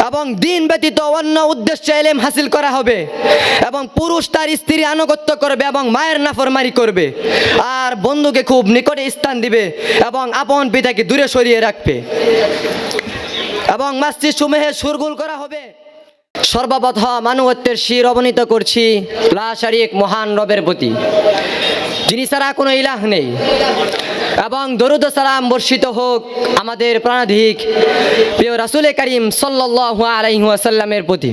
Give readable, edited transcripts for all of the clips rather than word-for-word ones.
এবং দিন ব্যতীত অন্য উদ্দেশ্যে ইলম হাসিল করা হবে এবং পুরুষ তার স্ত্রী আনুগত্য করবে এবং মায়ের নাফরমানি করবে আর বন্ধুকে খুব নিকটে স্থান দিবে এবং আপন পিতাকে দূরে সরিয়ে রাখবে এবং মসজিদ সমূহে শোরগোল করা হবে। সর্বপ্রথম মানবত্বের শির অবনীত করছি লা শারীক মহান রবের প্রতি, যিনি ছাড়া কোনো ইলাহ নেই, এবং দরুদ সালাম বর্ষিত হোক আমাদের প্রাণাধিক প্রিয় রাসূল করিম সাল্লাল্লাহু আলাইহি ওয়াসাল্লামের প্রতি।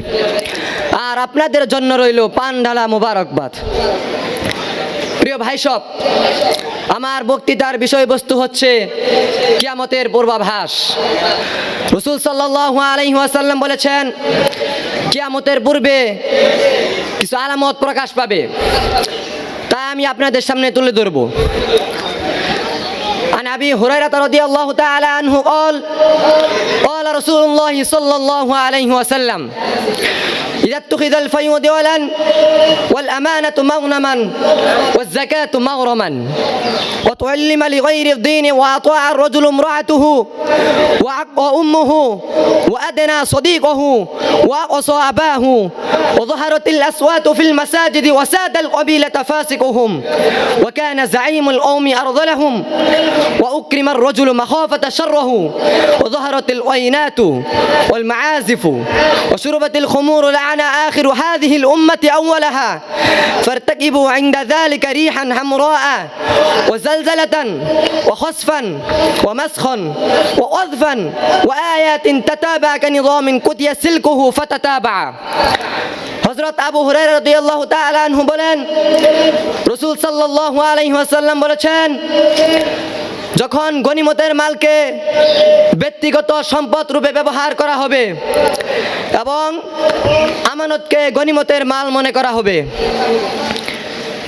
আর আপনাদের জন্য রইল পান ঢালা মোবারকবাদ। প্রিয় ভাই সব, আমার বক্তৃতার বিষয়বস্তু হচ্ছে কিয়ামতের পূর্বাভাস। রাসূল সাল্লাল্লাহু আলাইহি ওয়াসাল্লাম বলেছেন কিয়ামতের পূর্বে কিছু আলামত প্রকাশ পাবে, তা আমি আপনাদের সামনে তুলে ধরব। عن أبي هريرة رضي الله تعالى عنه قال رسول الله صلى الله عليه وسلم إذا اتخذ الفيء دولا والأمانة مغنما والزكاة مغرما وتعلم لغير الدين وأطاع الرجل امرأته وأمه وأدنى صديقه وأقصى أباه وظهرت الأصوات في المساجد وساد القبيلة فاسقهم وكان زعيم القوم أرذلهم وأكرم الرجل مخافة شره وظهرت العينات والمعازف وشربت الخمور لعن آخر هذه الأمة أولها فارتكبوا عند ذلك ريحا حمراء وزلزلة وخسفا ومسخا وقذفا وآيات تتابع كنظام قضي سلكه فتتابع। হযরত আবু হুরায়রা রাদিয়াল্লাহু তাআলা আনহু বলেন, রাসূল সাল্লাল্লাহু আলাইহি ওয়াসাল্লাম বলেছেন, যখন গনিমতের মালকে ব্যক্তিগত সম্পদ রূপে ব্যবহার করা হবে এবং আমানতকে গনিমতের মাল মনে করা হবে,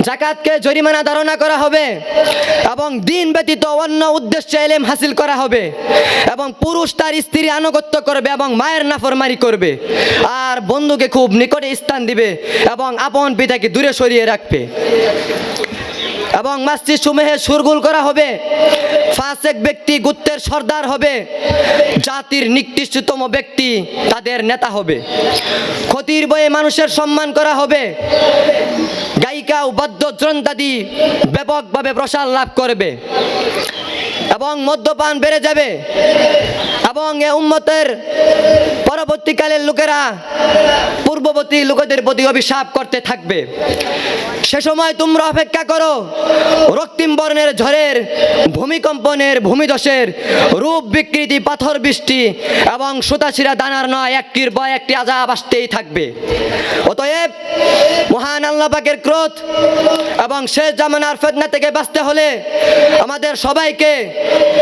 যাকাতকে জরিমানা ধারণা করা হবে এবং দিন ব্যতীত অন্য উদ্দেশ্যে ইলম হাসিল করা হবে এবং পুরুষ তার স্ত্রী আনুগত্য করবে এবং মায়ের নাফরমানি করবে আর বন্ধুকে খুব নিকটে স্থান দিবে এবং আপন পিতাকে দূরে সরিয়ে রাখবে এবং মসজিদ সমূহে শোরগোল করা হবে, ফাসিক ব্যক্তি গোত্রের সর্দার হবে, জাতির নিকৃষ্টতম ব্যক্তি তাদের নেতা হবে, ক্ষতির বয়ে মানুষের সম্মান করা হবে, গায়িকা ও বাদ্যযন্ত্রাদি ব্যাপকভাবে প্রসার লাভ করবে এবং মদ্যপান বেড়ে যাবে এবং এ উম্মতের পরবর্তীকালের লোকেরা পূর্ববর্তী লোকেদের প্রতি অভিশাপ করতে থাকবে। সে সময় তোমরা অপেক্ষা করো রক্তিম বর্ণের ঝড়ের, ভূমিকম্পনের, ভূমিধসের, রূপ বিকৃতি, পাথর বৃষ্টি এবং সুতাছিরা দানার নয় একটির ভয় একটি আযাব আসতেই থাকবে। অতএব মহান আল্লাহ পাকের ক্রোধ এবং শেষ জামানার ফিতনা থেকে বাঁচতে হলে আমাদের সবাইকে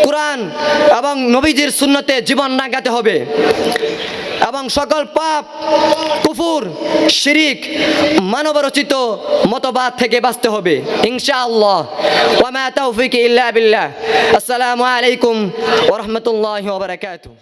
কুরআন এবং নবীজির সুন্নতে জীবন লাগাতে হবে এবং সকল পাপ, কুফর, শিরিক, মানবরচিত মতবাদ থেকে বাঁচতে হবে ইনশাআল্লাহ। ওয়া মা তাওফীকি ইল্লা বিল্লাহ। আসসালামু আলাইকুম ওয়া রাহমাতুল্লাহি ওয়া বারাকাতুহু।